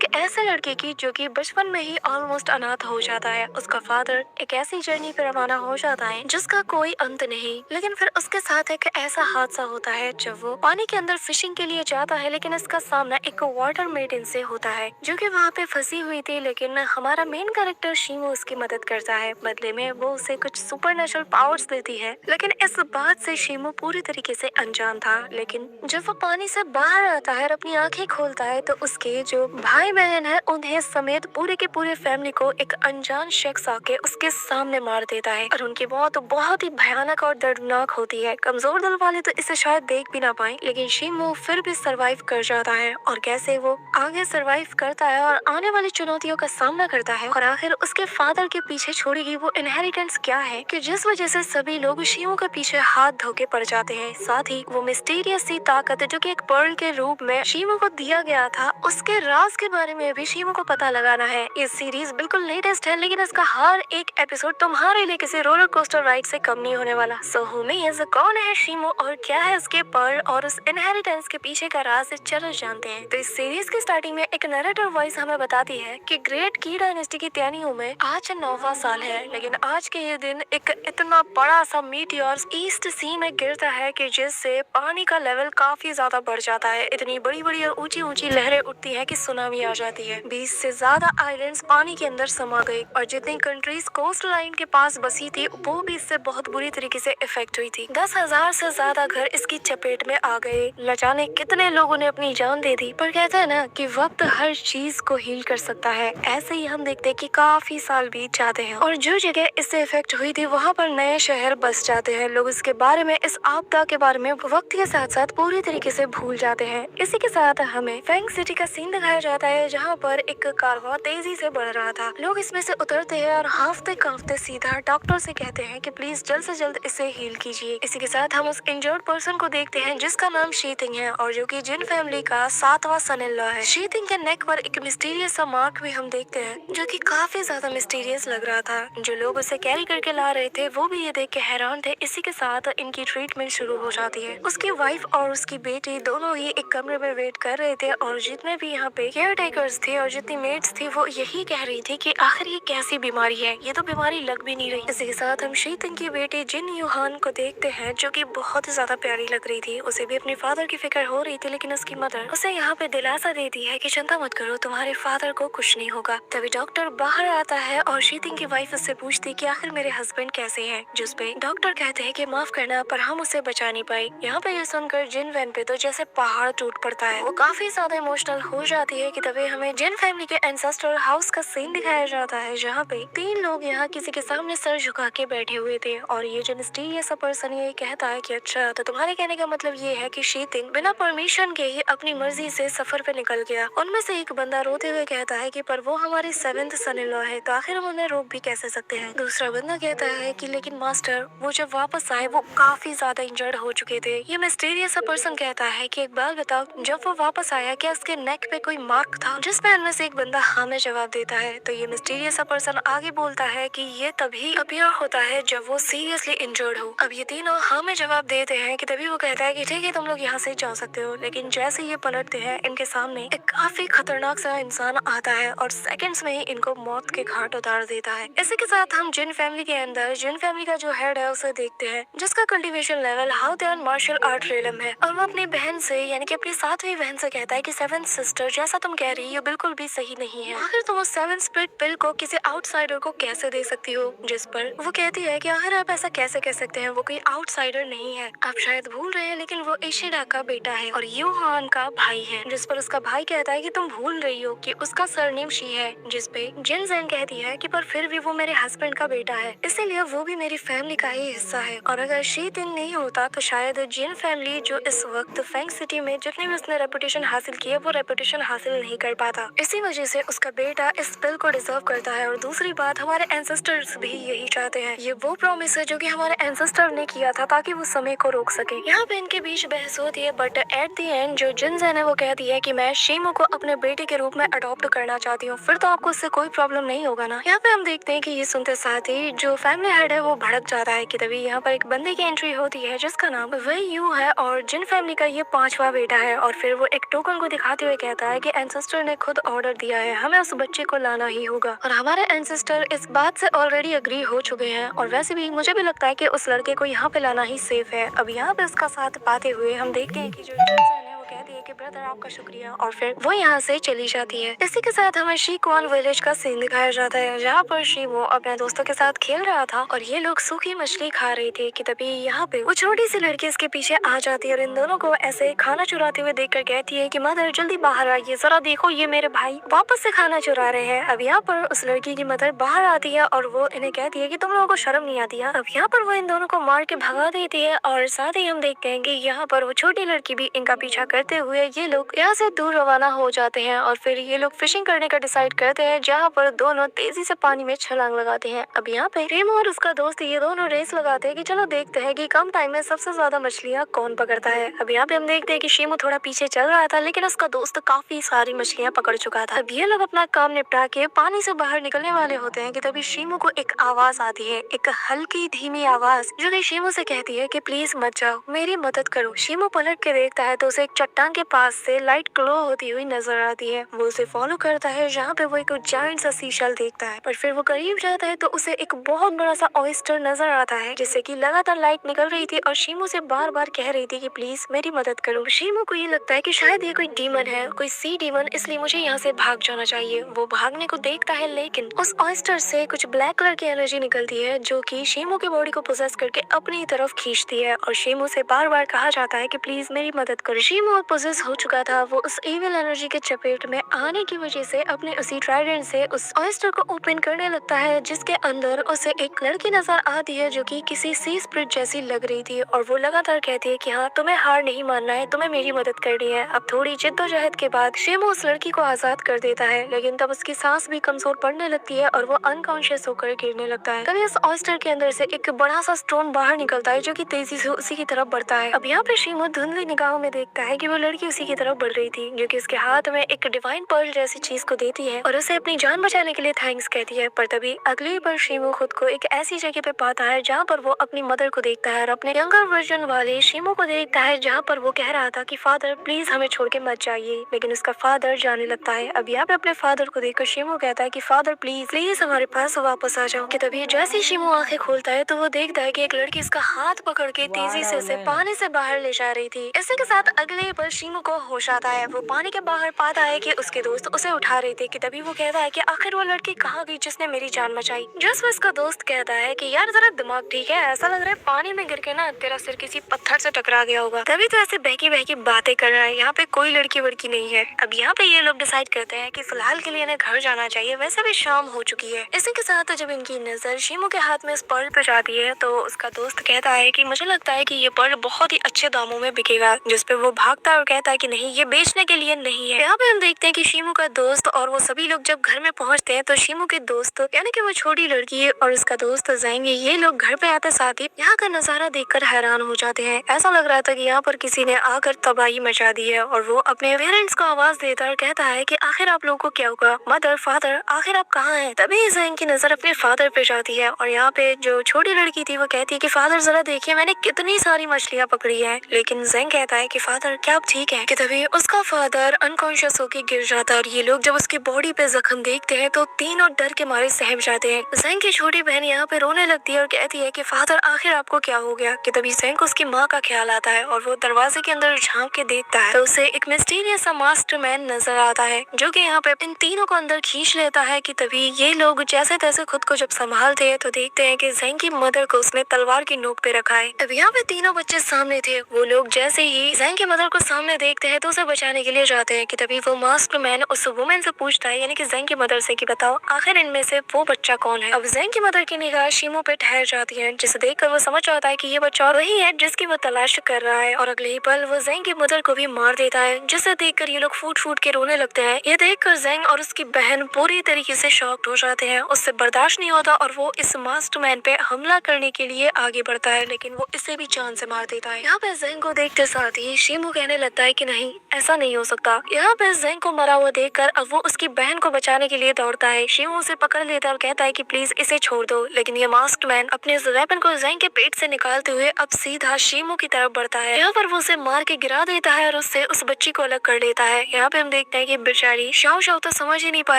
एक ऐसे लड़के की जो कि बचपन में ही ऑलमोस्ट अनाथ हो जाता है। उसका फादर एक ऐसी जर्नी पर रवाना हो जाता है जिसका कोई अंत नहीं, लेकिन फिर उसके साथ एक ऐसा हादसा होता है जब वो पानी के अंदर फिशिंग के लिए जाता है, लेकिन इसका सामना एक वाटर मेडन से होता है जो कि वहाँ पे फंसी हुई थी। लेकिन हमारा मेन कैरेक्टर शीमो उसकी मदद करता है, बदले में वो उसे कुछ सुपर पावर्स देती है। लेकिन इस बात से शीमो पूरी तरीके से अनजान था। लेकिन जब वो पानी से बाहर आता है और अपनी आंखें खोलता है तो उसके जो भाई बहन है उन्हें समेत पूरे के पूरे फैमिली को एक अनजान शख्स आके उसके सामने मार देता है और उनकी मौत बहुत ही भयानक और दर्दनाक होती है। कमजोर दिल वाले तो इसे शायद देख भी ना पाए, लेकिन शीमो फिर भी सरवाइव कर जाता है। और कैसे वो आगे सरवाइव करता है और आने वाली चुनौतियों का सामना करता है और आखिर उसके फादर के पीछे छोड़ी गई वो इनहेरिटेंस क्या है कि जिस वजह से सभी लोग शीमो के पीछे हाथ धो के पड़ जाते हैं। साथ ही वो मिस्टीरियस सी ताकत जो कि एक पर्ल के रूप में शीमो को दिया गया था, उसके राज के बारे में भी शीमो को पता लगाना है। ये सीरीज बिल्कुल लेटेस्ट है, लेकिन इसका हर एक एपिसोड तुम्हारे लिए किसी रोलर कोस्टर राइड से कम नहीं होने वाला। सो कौन है शीमो और क्या है उसके पर्ल और उस इनहेरिटेंस के पीछे का राज, चलो जानते हैं। तो इस सीरीज की स्टार्टिंग में एक नरेटर वॉइस हमें बताती है कि ग्रेट की डायनेस्टी की त्यानियों में आज 9वां साल है, लेकिन आज के ये दिन एक इतना बड़ा सा मीटियोर ईस्ट सी में गिरता है कि जिससे पानी का लेवल काफी ज्यादा बढ़ जाता है। इतनी बड़ी बड़ी और ऊंची ऊंची लहरें उठती है कि सुनामी आ जाती है। 20 से ज्यादा आइलैंड्स पानी के अंदर समा गए और जितनी कंट्रीज कोस्ट लाइन के पास बसी थी वो भी इससे बहुत बुरी तरीके से इफेक्ट हुई थी। 10,000 से ज्यादा घर इसकी चपेट में आ गए। न जाने कितने लोगों ने अपनी जान दे दी, पर कहते हैं ना कि वक्त हर चीज को हील कर सकता है। ऐसे ही हम देखते हैं कि काफी साल बीत जाते हैं और जो जगह इससे इफेक्ट हुई थी वहाँ पर नए शहर बस जाते हैं। लोग इसके बारे में, इस आपदा के बारे में वक्त के साथ साथ पूरी तरीके से भूल जाते हैं। इसी के साथ हमें फैंग सिटी का सीन दिखाया जाता है जहाँ पर एक कारवां तेजी से बढ़ रहा था। लोग इसमें से उतरते हैं और हाफते कांपते सीधा डॉक्टर से कहते हैं कि प्लीज जल्द से जल्द इसे हील कीजिए। इसी के साथ हम उस इंजर्ड पर्सन को देखते हैं जिसका नाम शीतिंग है और जो कि जिन फैमिली का 7वां सन इन लॉ है। शीतिंग के नेक पर एक मिस्टीरियस सा मार्क भी हम देखते हैं जो कि काफी ज्यादा मिस्टीरियस लग रहा था। जो लोग उसे कैरी करके ला रहे थे वो भी ये देख के हैरान थे। इसी के साथ इनकी ट्रीटमेंट शुरू हो जाती है। उसकी वाइफ और उसकी बेटी दोनों ही एक कमरे में वेट कर रहे थे और जितने भी यहाँ पे केयर टेकर्स थे और जितनी मेड्स थी वो यही कह रही थी कि आखिर ये कैसी बीमारी है, ये तो बीमारी लग भी नहीं रही। इसी के साथ हम शीतिंग की बेटी जिन यूहान को देखते हैं जो कि बहुत ज्यादा प्यारी लग रही थी। उसे भी अपने फादर की फिक्र हो रही थी, लेकिन उसकी मदर उसे यहाँ पे दिलासा देती है कि चिंता मत करो, तुम्हारे फादर को कुछ नहीं होगा। तभी डॉक्टर बाहर आता है और शीतिंग की वाइफ उससे पूछती कि आखिर मेरे हस्बैंड कैसे हैं, जिस पे डॉक्टर कहते हैं कि माफ करना पर हम उसे बचा नहीं पाए। यहाँ पे ये सुनकर जिन वैन पे तो जैसे पहाड़ टूट पड़ता है। वो काफी ज्यादा इमोशनल हो जाती है कि तभी हमें जिन फैमिली के एंसेस्टर हाउस का सीन दिखाया जाता है जहाँ पे 3 लोग यहाँ किसी के सामने सर झुका के बैठे हुए थे और ये जो मिस्टीरियस पर्सन ये कहता है कि अच्छा तो तुम्हारे कहने का मतलब ये है कि शीतिंग बिना परमिशन के ही अपनी मर्जी से सफर पे निकल गया। उनमें से एक बंदा रोते हुए कहता है कि पर वो हमारे 7th सन इन लॉ है तो आखिर हम उन्हें रोक भी कैसे सकते हैं। दूसरा बंदा कहता है कि लेकिन मास्टर वो जब वापस आए वो काफी ज्यादा इंजर्ड हो चुके थे। ये मिस्टीरियस पर्सन कहता है कि एक बात बताओ, जब वो वापस आया क्या उसके नेक पे कोई मार्क था, जिसमें उनमें से एक बंदा हाँ में जवाब देता है। तो ये मिस्टीरियस पर्सन आगे बोलता है कि ये तभी अपीयर होता है जब वो सीरियसली इंजर्ड हो। अब ये तीनों हाँ में जवाब देते हैं कि तभी वो कहता है कि ठीक है तुम लोग यहाँ से जा सकते हो। लेकिन जैसे ये पलटते हैं इनके सामने एक काफी खतरनाक सा इंसान आता है और सेकंड्स में ही इनको मौत के घाट उतार देता है। इसी के साथ हम जिन फैमिली के अंदर जिन फैमिली का जो हेड है उसे देखते हैं जिसका कल्टीवेशन लेवल हाउ दे मार्शल आर्ट रियलम है और वो अपनी बहन से यानी कि अपनी 7वीं बहन से कहता है कि 7th सिस्टर जैसा तुम कह रही हो बिल्कुल भी सही नहीं है। आखिर तुम उस 7th स्प्लिट पिल को किसी आउटसाइडर को कैसे दे सकती हो, जिस पर वो कहती है कि आखिर आप ऐसा कैसे कह सकते हैं, वो कोई आउटसाइडर नहीं है, आप शायद भूल रहे हैं लेकिन वो इशिरा का बेटा है और यूहान का भाई है। जिस पर उसका भाई कहता है कि तुम भूल रही हो कि उसका सरनेम शी है। जिस पे जिन जैन कहती है कि पर फिर भी वो मेरे हस्बैंड का बेटा है, इसीलिए वो भी मेरी फैमिली का ही हिस्सा है और अगर शी दिन नहीं होता तो शायद जिन फैमिली जो इस वक्त फैंग सिटी में जितने भी उसने रेपुटेशन हासिल की है वो रेपुटेशन हासिल नहीं कर पाता। इसी वजह से उसका बेटा इस बिल को डिजर्व करता है और दूसरी बात हमारे एंसेस्टर्स भी यही चाहते हैं। ये वो प्रॉमिस है जो कि हमारे एंसेस्टर ने किया था ताकि वो समय को रोक सके। यहाँ पे इनके बीच बहस होती है बट एट द एंड जो जिनजैन है वो कहती है कि मैं शीमो को अपने बेटे के रूप में अडॉप्ट करना चाहती हूँ, फिर तो आपको उससे कोई प्रॉब्लम नहीं होगा ना। यहाँ पे हम देखते हैं कि ये सुनते साथ ही जो फैमिली हेड है वो भड़क जाता है कि तभी यहाँ पर एक बंदे की एंट्री होती है जिसका नाम वही यू है और जिन फैमिली का ये 5वां बेटा है और फिर वो एक टोकन को दिखाते हुए कहता है कि एंसेस्टर एंसेस्टर ने खुद ऑर्डर दिया है, हमें उस बच्चे को लाना ही होगा और हमारे एंसेस्टर इस बात से ऑलरेडी एग्री हो चुके हैं और वैसे भी मुझे भी लगता है कि उस लड़के को यहाँ पे लाना ही सेफ है। अब यहाँ पे उसका साथ पाते हुए हम देखते हैं कि जो जॉनसन है वो कहती है कि ब्रदर आपका शुक्रिया और फिर वो यहाँ से चली जाती है। इसी के साथ हमें शीकवान विलेज का सीन दिखाया जाता है जहाँ पर शीमो अपने दोस्तों के साथ खेल रहा था और ये लोग सूखी मछली खा रहे थे कि तभी यहाँ पे वो छोटी सी लड़की इसके पीछे आ जाती है और इन दोनों को ऐसे खाना चुराते हुए देखकर कहती है कि मदर जल्दी बाहर आइए, जरा देखो ये मेरे भाई वापस से खाना चुरा रहे हैं। अब यहाँ पर उस लड़की की मदर बाहर आती है और वो इन्हें कहती है कि तुम लोगों को शर्म नहीं आती है। अब यहाँ पर वो इन दोनों को मार के भगा देती है और साथ ही हम देखते हैं कि यहाँ पर वो छोटी लड़की भी इनका पीछा करते हुए ये लोग यहाँ से दूर रवाना हो जाते हैं और फिर ये लोग फिशिंग करने का डिसाइड करते हैं जहाँ पर दोनों तेजी से पानी में छलांग लगाते हैं। अब यहाँ पे रेमो और उसका दोस्त ये दोनों रेस लगाते हैं कि चलो देखते हैं कि कम टाइम में सबसे ज्यादा मछलियाँ कौन पकड़ता है। अब यहाँ पे हम देखते हैं कि शीमो थोड़ा पीछे चल रहा था लेकिन उसका दोस्त काफी सारी मछलियाँ पकड़ चुका था। अब ये लोग अपना काम निपटा के पानी से बाहर निकलने वाले होते हैं कि तभी शीमो को एक आवाज आती है, एक हल्की धीमी आवाज जो कि शीमो से कहती है कि प्लीज मत जाओ, मेरी मदद करो। शीमो पलट के देखता है तो उसे एक चट्टान के पास से लाइट ग्लो होती हुई नजर आती है। वो उसे फॉलो करता है जहाँ पे वो एक जायंट सा सीशल देखता है पर फिर वो करीब जाता है तो उसे एक बहुत बड़ा सा ऑयस्टर नजर आता है जिससे कि लगातार लाइट निकल रही थी और शीमो से बार बार कह रही थी कि प्लीज मेरी मदद करो। शीमो को ये लगता है कि शायद ये कोई डीमन है, कोई सी डीमन, इसलिए मुझे यहाँ से भाग जाना चाहिए। वो भागने को देखता है लेकिन उस ऑयस्टर से कुछ ब्लैक कलर की एनर्जी निकलती है जो कि शीमो की बॉडी को पोजेस करके अपनी तरफ खींचती है और शीमो से बार बार कहा जाता है कि प्लीज मेरी मदद करो। शीमो पोजेस हो चुका था, वो उस इविल एनर्जी के चपेट में आने की वजह से अपने उसी ट्राइडेंट से उस ऑयस्टर को ओपन करने लगता है जिसके अंदर उसे एक लड़की नजर आती है जो कि किसी सी स्पिरिट जैसी लग रही थी और वो लगातार कहती है कि हाँ तुम्हें हार नहीं मानना है, तुम्हें मेरी मदद करनी है। अब थोड़ी जिद्दोजहद के बाद शीमो उस लड़की को आजाद कर देता है लेकिन तब उसकी सांस भी कमजोर पड़ने लगती है और वो अनकॉन्शियस होकर गिरने लगता है। तभी उस ऑयस्टर के अंदर से एक बड़ा सा स्टोन बाहर निकलता है जो कि तेजी से उसी की तरफ बढ़ता है। अब यहाँ पे शीमो धुंधली निगाहों में देखता है कि वो लड़की उसी की तरफ बढ़ रही थी जो कि उसके हाथ में एक डिवाइन पर्ल जैसी चीज को देती है और उसे अपनी जान बचाने के लिए थैंक्स कहती है। पर तभी अगली बार शीमो खुद को एक ऐसी जगह पे पाता है जहाँ पर वो अपनी मदर को देखता है और अपने यंगर वर्जन वाले शीमो को देखता है जहाँ पर वो कह रहा था कि फादर प्लीज हमें छोड़ के मत जाइए, लेकिन उसका फादर जाने लगता है। अब यहाँ पे अपने फादर को देखकर शीमो कहता है कि फादर प्लीज प्लीज हमारे पास वापस आ जाओ। कि तभी जैसे ही शीमो आंखें खोलता है तो वो देखता है कि एक लड़की इसका हाथ पकड़ के तेजी से उसे पानी से बाहर ले जा रही थी। इसी के साथ अगले पल शीमो को होश आता है, वो पानी के बाहर पाता है कि उसके दोस्त उसे उठा रहे थे। कि तभी वो कहता है कि आखिर वो लड़की कहाँ गई जिसने मेरी जान बचाई। जस्ट उसका दोस्त कहता है कि यार जरा दिमाग ठीक है, ऐसा लग रहा है पानी में गिर के ना तेरा सिर किसी पत्थर से टकरा गया होगा, तभी तो ऐसे बहकी बहकी बातें कर रहा है। यहाँ पे कोई लड़की वड़की नहीं है। अब यहाँ पे ये लोग डिसाइड करते हैं कि फिलहाल के लिए इन्हें घर जाना चाहिए, वैसे भी शाम हो चुकी है। इसी के साथ जब इनकी नजर शीमो के हाथ में इस पर्ल पे जाती है तो उसका दोस्त कहता है कि मुझे लगता है कि ये पर्ल बहुत ही अच्छे दामों में बिकेगा, जिसपे वो भागता है और कहता है कि नहीं ये बेचने के लिए नहीं है। यहाँ पे हम देखते हैं कि शीमो का दोस्त और वो सभी लोग जब घर में पहुंचते हैं तो शीमो के दोस्त यानी कि वो छोटी लड़की और उसका दोस्त जाएंगे, ये लोग घर पे आते साथ ही यहाँ का नजारा देखकर हैरान हो जाते हैं। ऐसा लग रहा था कि यहाँ पर किसी ने आकर तबाही मचा दी है और वो अपने पेरेंट्स को आवाज देता और कहता है कि आखिर आप लोगों को क्या होगा, मदर फादर आखिर आप कहाँ हैं। तभी जैंग की नजर अपने फादर पे जाती है और यहाँ पे जो छोटी लड़की थी वो कहती है कि फादर जरा देखिए मैंने कितनी सारी मछलियाँ पकड़ी है। लेकिन जैंग कहता है कि फादर क्या आप ठीक है। कि तभी उसका फादर अनकॉन्शियस होकर गिर जाता है और ये लोग जब उसकी बॉडी पे जख्म देखते हैं तो तीनों डर के मारे सहम जाते हैं। जैंग की छोटी बहन यहाँ पे रोने लगती है और कहती है कि फादर आखिर आपको क्या हो गया। कि तभी जैंग को उसकी माँ का ख्याल आता है और वो दरवाजे के अंदर झांक के देखता है तो उसे एक मिस्टीरियस सा मास्टरमैन नजर आता है जो कि यहाँ पे इन तीनों को अंदर खींच लेता है। कि तभी ये लोग जैसे तैसे खुद को जब संभालते हैं तो देखते हैं कि जैंग की मदर को उसने तलवार की नोक पे रखा है। अब यहाँ पे तीनों बच्चे सामने थे, वो लोग जैसे ही जैंग की मदर को सामने देखते हैं तो उसे बचाने के लिए जाते हैं। कि तभी वो मास्टरमैन उस वुमेन से पूछता है यानी कि जैंग की मदर से कि बताओ आखिर इनमें से वो बच्चा कौन है। अब जैंग की मदर की निगाह शीमो पे ठहर जाती है जिसे देखकर वो समझ जाता है कि ये बच्चा वही है जिसकी वो तलाश कर रहा है और अगले ही पल वो जैंग की मदर को भी मार देता है, जिसे देखकर ये लोग फूट फूट के रोने लगते हैं। ये देखकर जैंग और उसकी बहन पूरी तरीके से शॉक्ड हो जाते हैं, उससे बर्दाश्त नहीं होता और वो इस मास्टरमैन पे हमला करने के लिए आगे बढ़ता है लेकिन वो इसे भी जान से मार देता है। यहाँ पे जैंग को देखते साथ ही शीमो कहने लगता है कि नहीं, ऐसा नहीं हो सकता। यहाँ पे जेंग को मरा हुआ देखकर अब वो उसकी बहन को बचाने के लिए दौड़ता है। शिमू उसे पकड़ लेता है और कहता है कि प्लीज इसे छोड़ दो, लेकिन ये मास्क्ड मैन अपने वेपन को जेंग के पेट से निकालते हुए अब सीधा शिमू की तरफ बढ़ता है। यहाँ पर वो उसे मार के गिरा देता है और उससे उस बच्ची को अलग कर लेता है। यहाँ पे हम देखते हैं कि बेचारी शाओ शाओ तो समझ ही नहीं पा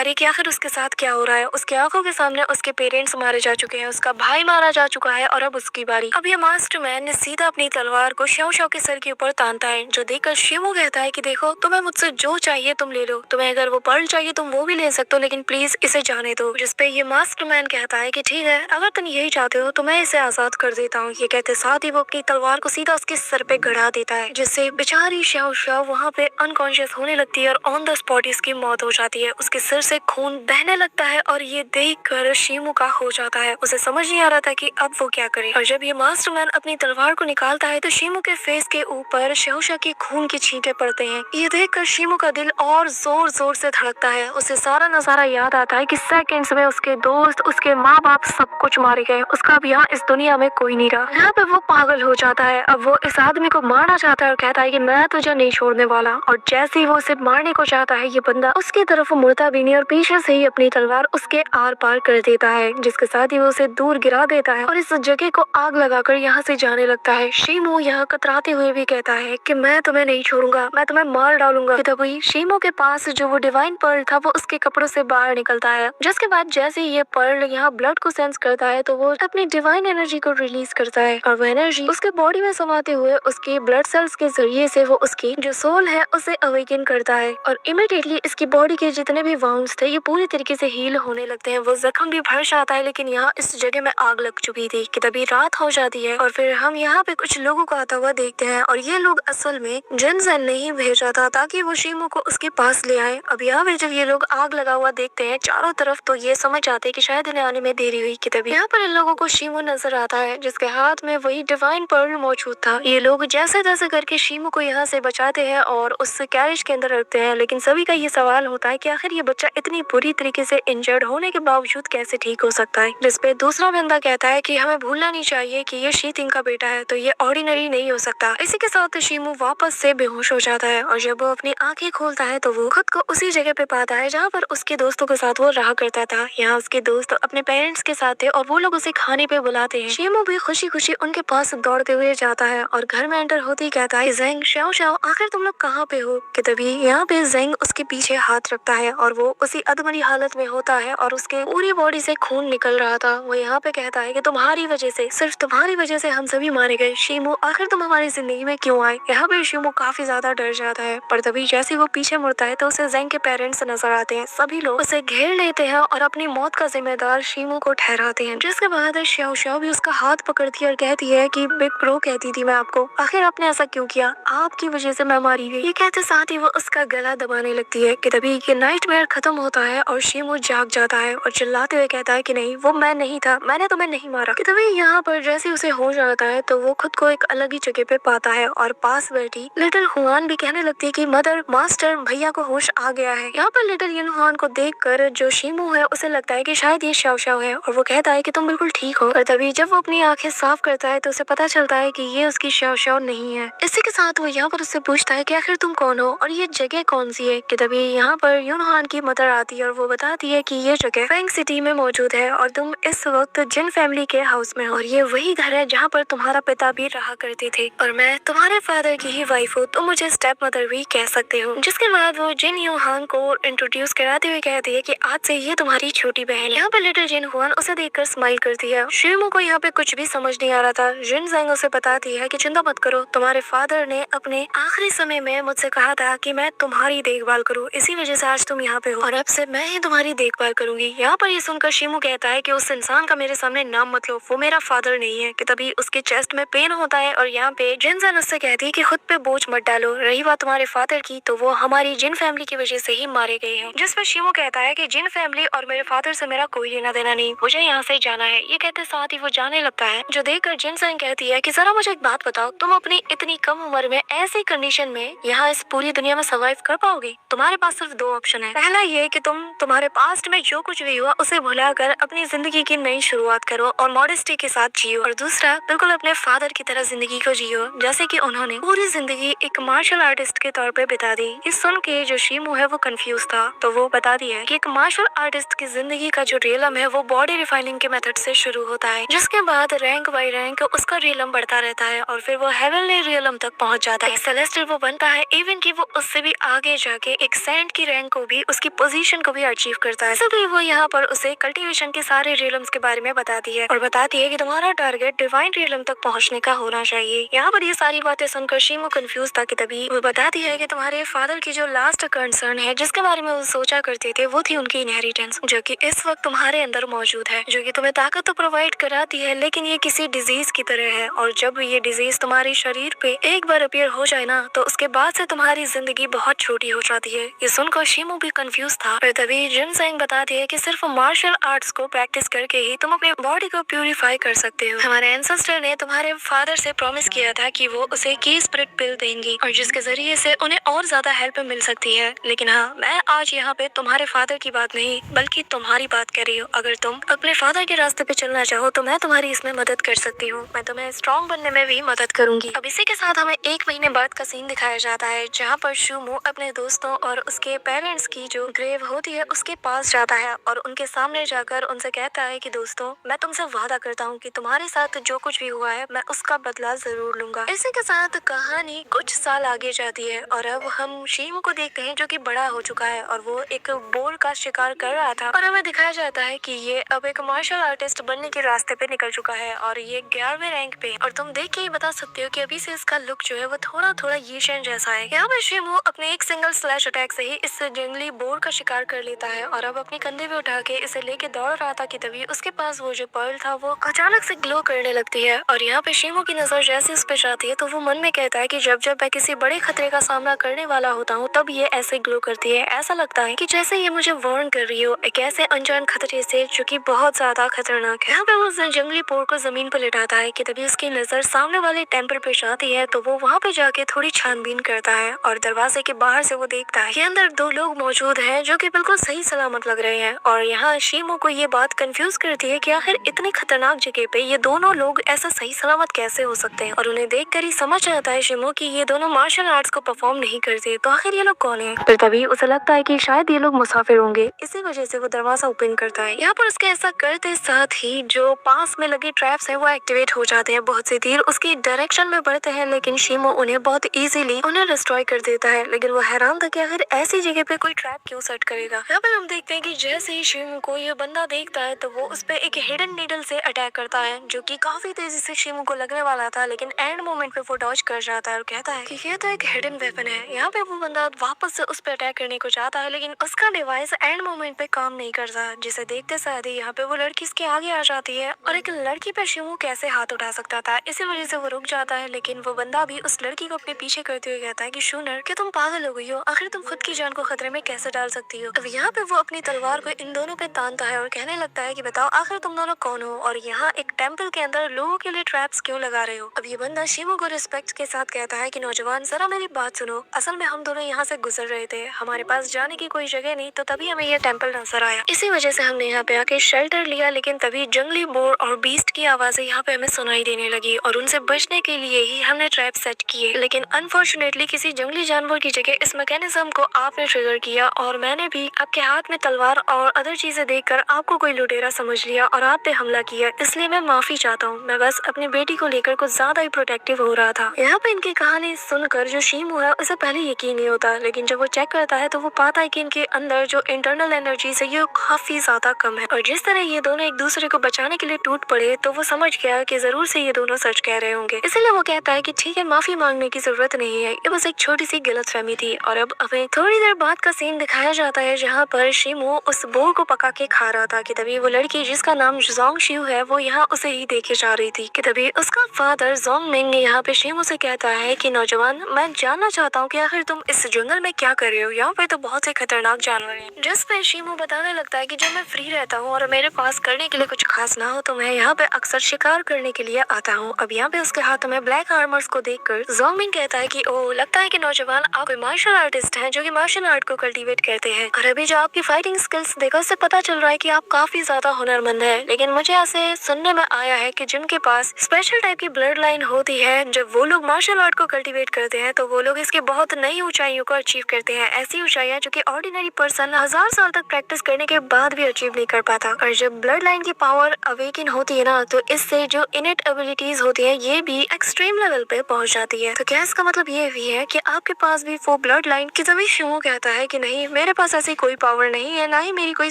रही कि आखिर उसके साथ क्या हो रहा है। उसकी आंखों के सामने उसके पेरेंट्स मारे जा चुके हैं, उसका भाई मारा जा चुका है और अब उसकी बारी। अब ये मास्टर मैन ने सीधा अपनी तलवार को शाओ शाओ के सर के ऊपर तानता है, जो देखकर शिमू कहता है कि देखो, तुम्हें मुझसे जो चाहिए तुम ले लो, तुम्हें अगर वो पर्ल चाहिए तुम वो भी ले सकते हो, लेकिन प्लीज इसे जाने दो। जिसपे ये मास्टर मैन कहता है कि ठीक है, अगर तुम यही चाहते हो तो मैं इसे आजाद कर देता हूँ। ये कहते साथ ही वो अपनी तलवार को सीधा उसके सर पे गड़ा देता है, जिससे बेचारी शाओ शाओ वहाँ पे अनकॉन्शियस होने लगती है और ऑन द स्पॉट इसकी मौत हो जाती है। उसके सिर से खून बहने लगता है और ये देख कर शिमू का हो जाता है। उसे समझ नहीं आ रहा था कि अब वो क्या करे। और जब ये मास्टरमैन अपनी तलवार को निकालता है तो शिमू के फेस के ऊपर शाओ शाओ के खून के छींटे पड़ते हैं। ये देखकर शिमू का दिल और जोर जोर से धड़कता है। उसे सारा नजारा याद आता है कि सेकंड्स में उसके दोस्त, उसके माँ बाप सब कुछ मारे गए, उसका अब यहाँ इस दुनिया में कोई नहीं रहा। यहाँ पे वो पागल हो जाता है। अब वो इस आदमी को मारना चाहता है और कहता है कि मैं तुझे नहीं छोड़ने वाला। और जैसे ही वो उसे मारने को चाहता है, ये बंदा उसकी तरफ मुड़ता भी नहीं और पीछे से ही अपनी तलवार उसके आर पार कर देता है, जिसके साथ ही वो उसे दूर गिरा देता है और इस जगह को आग लगाकर यहाँ से जाने लगता है। शिमू यहाँ कतराते हुए भी कहता है कि मैं तुम्हें नहीं छोड़ूंगा, मैं तुम्हें मार डालूंगा। तभी शिमू के पास जो वो डिवाइन पर्ल था वो उसके कपड़ों से बाहर निकलता है, जिसके बाद जैसे ये पर्ल यहाँ ब्लड को सेंस करता है तो वो अपनी डिवाइन एनर्जी को रिलीज करता है और वो एनर्जी उसके बॉडी में समाते हुए उसके ब्लड सेल्स के जरिए से वो उसकी जो सोल है उसे अवेकन करता है और इमीडिएटली इसकी बॉडी के जितने भी वाउंड्स थे ये पूरी तरीके से हील होने लगते हैं। वो जख्म भी भर जाता है, लेकिन यहाँ इस जगह में आग लग चुकी थी कि तभी रात हो जाती है और फिर हम यहाँ पे कुछ लोगों को आता हुआ देखते हैं और ये लोग असल में जिनसेन ने ही भेजा था ताकि वो शिमू को उसके पास ले आए। अब यहाँ पे जब ये लोग आग लगा हुआ देखते हैं चारों तरफ तो ये समझ जाते हैं कि शायद इन्हें आने में देरी हुई कि तभी यहाँ पर इन लोगों को शिमू नजर आता है, जिसके हाथ में वही डिवाइन पर्ल मौजूद था। ये लोग जैसे तैसे करके शिमू को यहाँ से बचाते हैं और उस कैरेज के अंदर रखते हैं, लेकिन सभी का ये सवाल होता है कि आखिर ये बच्चा इतनी बुरी तरीके से इंजर्ड होने के बावजूद कैसे ठीक हो सकता है। जिसपे दूसरा बंदा कहता है कि हमें भूलना नहीं चाहिए कि ये शीतिंग का बेटा है, तो ये ऑर्डिनरी नहीं हो सकता। इसी के साथ शिमू वापस से बेहोश हो जाता है और जब वो अपनी आंखें खोलता है तो वो खुद को उसी जगह पे पाता है जहाँ पर उसके दोस्तों के साथ वो रहा करता था। यहाँ उसके दोस्त अपने पेरेंट्स के साथ थे और वो लोग उसे खाने पे बुलाते हैं। शिमू भी खुशी खुशी उनके पास दौड़ते हुए जाता है और घर में एंटर होते ही कहता है जेंग, शाओ शाओ, आखिर तुम लोग कहाँ पे हो। कि तभी यहाँ पे जेंग उसके पीछे हाथ रखता है और वो उसी अधमरी हालत में होता है और उसके पूरी बॉडी से खून निकल रहा था। वो यहाँ पे कहता है कि तुम्हारी वजह से, सिर्फ तुम्हारी वजह से हम सभी मारे गए। शिमू, आखिर तुम हमारी जिंदगी में क्यों आए। यहाँ पे शिमू काफी ज्यादा डर जाता है, पर तभी जैसे वो पीछे मुड़ता है तो उसे जेंग के पेरेंट्स नजर आते हैं। सभी लोग उसे घेर लेते हैं और अपनी मौत का जिम्मेदार शिमू को ठहराते हैं। जिसके बाद शाओ शाओ भी उसका हाथ पकड़ती है और कहती है कि बिग ब्रो कहती थी मैं आपको, आखिर आपने ऐसा क्यों किया, आपकी वजह से मैं मारी गई। ये कहते साथ ही वो उसका गला दबाने लगती है कि तभी ये नाइटमेयर खत्म होता है और शिमू जाग जाता है और चिल्लाते हुए कहता है कि नहीं, वो मैं नहीं था, मैंने तुम्हें नहीं मारा। कि तभी यहाँ पर जैसे उसे हो जाता है तो वो खुद को एक अलग ही जगह पे पाता है और पास बैठी लिटिल हुआन भी कहने लगती है कि मदर, मास्टर, भैया को होश आ गया है। यहाँ पर लिटिल युनहुआन को देखकर जो शिमू है उसे लगता है कि शायद ये शाओ शाओ है और वो कहता है कि तुम बिल्कुल ठीक हो। और तभी जब वो अपनी आंखें साफ करता है तो उसे पता चलता है कि ये उसकी शाओ शाओ नहीं है। इसी के साथ वो यहाँ पर उससे पूछता है कि आखिर तुम कौन हो और ये जगह कौन सी है। कि तभी यहाँ पर युनहुआन की मदर आती है और वो बताती है कि ये जगह फैंग सिटी में मौजूद है और तुम इस वक्त जिन फैमिली के हाउस में हो और ये वही घर है जहाँ पर तुम्हारा पिता भी रहा करते थे और मैं तुम्हारे फादर की ही वाइफ हूँ, तुम मुझे स्टेप मदर भी कह सकते हो। जिसके बाद वो जिन युनहुआन को इंट्रोड्यूस कराते हुए कहती है कि आज से ये तुम्हारी छोटी बहन। यहाँ पर लिटिल जिन हुआन उसे देखकर स्माइल करती है। शिमू को यहाँ पे कुछ भी समझ नहीं आ रहा था। जिन जेंग उसे बताती है कि चिंता मत करो, तुम्हारे फादर ने अपने आखिरी समय में मुझसे कहा था कि मैं तुम्हारी देखभाल करूँ, इसी वजह से आज तुम यहाँ पे हो और अब से मैं ही तुम्हारी देखभाल करूंगी। यहाँ पर ये सुनकर शिमू कहता है कि उस इंसान का मेरे सामने नाम मत लो, वो मेरा फादर नहीं है। कि तभी उसके चेस्ट में पेन होता है और यहाँ पे जिन जेंग उससे कहती है कि खुद पे बोझ मत डालो, रही बात तुम्हारे फादर की तो वो हमारी जिन फैमिली की वजह से ही मारे गए हैं। जिस पर शिमू कहता है कि जिन फैमिली और मेरे फादर से मेरा कोई लेना देना नहीं, मुझे यहाँ से जाना है। ये कहते साथ ही वो जाने लगता है, जो देखकर जिन जेंग कहती है कि जरा मुझे एक बात बताओ, तुम अपनी इतनी कम उम्र में ऐसी कंडीशन में यहाँ इस पूरी दुनिया में सर्वाइव कर पाओगे। तुम्हारे पास सिर्फ दो ऑप्शन है, पहला ये कि तुम तुम्हारे पास्ट में जो कुछ भी हुआ उसे भुलाकर अपनी जिंदगी की नई शुरुआत करो और मॉडेस्टी के साथ जियो, और दूसरा बिल्कुल अपने फादर की तरह जिंदगी को जियो जैसे कि उन्होंने पूरी जिंदगी एक एक मार्शल आर्टिस्ट के तौर पे बिता दी। ये सुन के जो शीमू है वो कंफ्यूज था, तो वो बता दिया कि एक मार्शल आर्टिस्ट की जिंदगी का जो रियलम है वो बॉडी रिफाइनिंग के मेथड से शुरू होता है, जिसके बाद रैंक बाई रैंक उसका रियलम बढ़ता रहता है और फिर वो हेवनली रियलम तक पहुंच जाता है। सेलेस्टियल वो बनता है, इवन कि वो उससे भी आगे जाके एक सेंट की रैंक को भी, उसकी पोजीशन को भी अचीव करता है। इसलिए वो यहाँ पर उसे कल्टीवेशन के सारे रियलम्स के बारे में बताती है और बताती है कि तुम्हारा टारगेट डिवाइन रियलम तक पहुँचने का होना चाहिए। यहाँ पर ये सारी बातें सुनकर शीमू कंफ्यूज था कि तभी वो बताती है कि तुम्हारे फादर की जो लास्ट कंसर्न है, जिसके बारे में वो सोचा करते थे, वो थी उनकी इनहेरिटेंस, जो कि इस वक्त तुम्हारे अंदर मौजूद है, जो कि तुम्हें ताकत तो प्रोवाइड कराती है, लेकिन ये किसी डिजीज की तरह है। और जब ये डिजीज तुम्हारे शरीर पे एक बार अपीयर हो जाए ना, तो उसके बाद से तुम्हारी जिंदगी बहुत छोटी हो जाती है। ये सुनकर शीमू भी कंफ्यूज था। फिर तभी जिनसेंग बताती है कि सिर्फ मार्शल आर्ट्स को प्रैक्टिस करके ही तुम अपनी बॉडी को प्यूरिफाई कर सकते हो। हमारे एंसेस्टर ने तुम्हारे फादर से प्रॉमिस किया था कि वो उसे की स्पिरिट पिल देंगी और जिसके जरिए से उन्हें और ज्यादा हेल्प मिल सकती है। लेकिन हाँ, मैं आज यहाँ पे तुम्हारे फादर की बात नहीं बल्कि तुम्हारी बात कर रही हूँ। अगर तुम अपने फादर के रास्ते पे चलना चाहो तो मैं तुम्हारी इसमें मदद कर सकती हूँ। मैं तुम्हें स्ट्रॉन्ग बनने में भी मदद करूंगी। अब इसी के साथ हमें 1 महीने बाद का सीन दिखाया जाता है, जहाँ पर शूमू अपने दोस्तों और उसके पेरेंट्स की जो ग्रेव होती है उसके पास जाता है और उनके सामने जाकर उनसे कहता है कि दोस्तों, मैं तुमसे वादा करता हूँ कि तुम्हारे साथ जो कुछ भी हुआ है मैं उसका बदला जरूर लूंगा। इसी के साथ कहानी कुछ साल आगे जाती है और अब हम शीमू को देखते हैं जो कि बड़ा हो चुका है और वो एक बोर का शिकार कर रहा था और हमें दिखाया जाता है कि ये अब एक मार्शल आर्टिस्ट बनने के रास्ते पे निकल चुका है और ये 11वें रैंक पे। और तुम देख के ही बता सकते हो कि अभी से इसका लुक जो है वो थोड़ा थोड़ा यीशेन जैसा है। यहाँ पे शीमू अपने एक सिंगल स्लैश अटैक से ही इस जंगली बोर का शिकार कर लेता है और अब अपने कंधे पे उठा के इसे लेके दौड़ रहा था कि तभी उसके पास वो जो पर्ल था वो अचानक से ग्लो करने लगती है। और यहाँ पे शीमू की नजर जैसे उस पे जाती है तो वो मन में कहता है कि जब जब मैं किसी बड़े खतरे का सामना करने वाला होता हूँ तब ये ऐसे ग्लो करती है। ऐसा लगता है कि जैसे ये मुझे वार्न कर रही हो एक ऐसे अनजान खतरे से जो कि बहुत ज्यादा खतरनाक है। यहाँ पे वो जंगली पोर को जमीन पर लिटाता है कि तभी उसकी नजर सामने वाले टेम्पल पे जाती है तो वो वहाँ पे जाके थोड़ी छानबीन करता है और दरवाजे के बाहर से वो देखता है कि अंदर 2 लोग मौजूद हैं जो कि बिल्कुल सही सलामत लग रहे हैं। और यहाँ शीमू को ये बात कंफ्यूज करती है कि आखिर इतनी खतरनाक जगह पे ये दोनों लोग ऐसा सही सलामत कैसे हो सकते हैं। और उन्हें देख कर ही समझ आता है शीमू कि ये दोनों मार्शल आर्ट्स को परफॉर्म नहीं करते, तो आखिर ये लोग कौन है। फिर तभी उसे लगता है कि शायद ये लोग मुसाफिर होंगे, इसी वजह से वो दरवाजा ओपन करता है। यहाँ पर उसके ऐसा करते साथ ही जो पास में लगे ट्रैप्स है वो एक्टिवेट हो जाते हैं। बहुत से तीर उसकी डायरेक्शन में बढ़ते हैं लेकिन शीमू उन्हें बहुत इजीली उन्हें डिस्ट्रॉय कर देता है। लेकिन वो हैरान था कि आखिर ऐसी जगह पे कोई ट्रैप क्यों सेट करेगा। यहाँ पर हम देखते हैं कि जैसे ही शीमू को ये बंदा देखता है तो वो उस पे एक हिडन नीडल से अटैक करता है जो कि काफी तेजी से शीमू को लगने वाला था, लेकिन एंड मोमेंट पे वो डॉज कर जाता है और कहता है कि ये तो एक हिडन वेपन है। यहाँ पे वो बंदा वापस से उस पे अटैक करने को चाहता है लेकिन उसका डिवाइस एंड मोमेंट पे काम नहीं करता, जिसे देखते साथ ही यहाँ पे वो लड़की इसके आगे आ जाती है और एक लड़की पे शीमू कैसे हाथ उठा सकता था, इसी वजह से वो रुक जाता है। लेकिन वो बंदा भी उस लड़की को अपने पीछे करते हुए कहता है कि शूनर, क्या तुम पागल हो गई हो? आखिर तुम खुद की जान को खतरे में कैसे डाल सकती हो? अब यहाँ पे वो अपनी तलवार को इन दोनों पे तानता है और कहने लगता है कि बताओ आखिर तुम दोनों कौन हो और यहाँ एक टेम्पल के अंदर लोगों के लिए ट्रैप्स क्यों लगा रहे हो? अब ये बंदा शीमू को रिस्पेक्ट के साथ कहता है कि नौजवान, जरा मेरी बात सुनो, असल में हम दोनों यहाँ से गुजर रहे थे, हमारे पास जाने की कोई जगह नहीं, तो तभी हमें ये टेम्पल नजर आया, इसी वजह से हमने यहाँ पे आके शेल्टर लिया। लेकिन तभी जंगली बोर और बीस्ट की आवाजें यहाँ पे हमें सुनाई देने लगी और उनसे बचने के लिए ही हमने ट्रैप सेट किए। लेकिन अनफॉर्चुनेटली किसी जंगली जानवर की जगह इस मैकेनिज्म को आपने ट्रिगर किया और मैंने भी आपके हाथ में तलवार और अदर चीजें देखकर आपको कोई लुटेरा समझ लिया और आप पे हमला किया, इसलिए मैं माफी चाहता हूँ। मैं बस अपनी बेटी को लेकर कुछ ज्यादा ही प्रोटेक्टिव हो रहा था। यहाँ पे इनकी कहानी सुनकर जो शीमू है उसे पहले यकीन नहीं होता, लेकिन जब वो चेक करता है तो वो पाता है कि इनके अंदर जो इंटरनल एनर्जी है ये काफी ज्यादा कम है और जिस तरह ये दोनों एक दूसरे को बचाने के लिए टूट पड़े तो वो समझ गया कि जरूर से ये दोनों सच कह रहे होंगे। इसलिए वो कहता है कि ठीक है, माफी मांगने की जरूरत नहीं है, ये बस एक छोटी सी गलतफहमी थी। और अब हमें थोड़ी देर बाद का सीन दिखाया जाता है जहाँ पर शीमू उस बोर को पका के खा रहा था कि तभी वो लड़की जिसका नाम जोंग शिव है वो यहाँ उसे ही देखे जा रही थी कि तभी उसका फादर जोंग मिंग यहाँ पे शीमू से कहता है कि नौजवान, मैं जानना चाहता हूँ कि आखिर तुम इस जंगल में क्या कर रहे हो, यहाँ पे तो बहुत से खतरनाक जानवर हैं। जिस पे शीमू बताने लगता है कि जब मैं फ्री रहता हूँ और मेरे पास करने के लिए कुछ खास ना हो तो मैं यहाँ पे अक्सर शिकार करने के लिए आता हूँ। अब यहाँ पे उसके हाथों में ब्लैक आर्मर्स को देखकर जोंग मिंग कहता है कि ओह, लगता है कि नौजवान आप कोई मार्शल आर्टिस्ट हैं जो कि मार्शल आर्ट को कल्टीवेट करते हैं और अभी जो आपकी फाइटिंग स्किल्स देखा उससे पता चल रहा है कि आप काफी ज्यादा हुनरमंद है। लेकिन मुझे ऐसे सुनने में आया है कि जिनके पास स्पेशल टाइप की ब्लड लाइन होती है, जब वो लोग मार्शल आर्ट को कल्टीवेट मोटिवेट करते हैं तो वो लोग इसके बहुत नई ऊंचाइयों को अचीव करते हैं, ऐसी ऊंचाइयां जो कि ऑर्डिनरी पर्सन हजार साल तक प्रैक्टिस करने के बाद भी अचीव नहीं कर पाता। और जब ब्लड लाइन की पावर अवेकन होती है ना, तो इससे जो इनेट एबिलिटीज होती है ये भी एक्सट्रीम लेवल पे पहुंच जाती है। तो क्या इसका मतलब ये भी है कि आपके पास भी वो ब्लड लाइन की? तभी शिमो कहता है कि नहीं, मेरे पास ऐसी कोई पावर नहीं है, ना ही मेरी कोई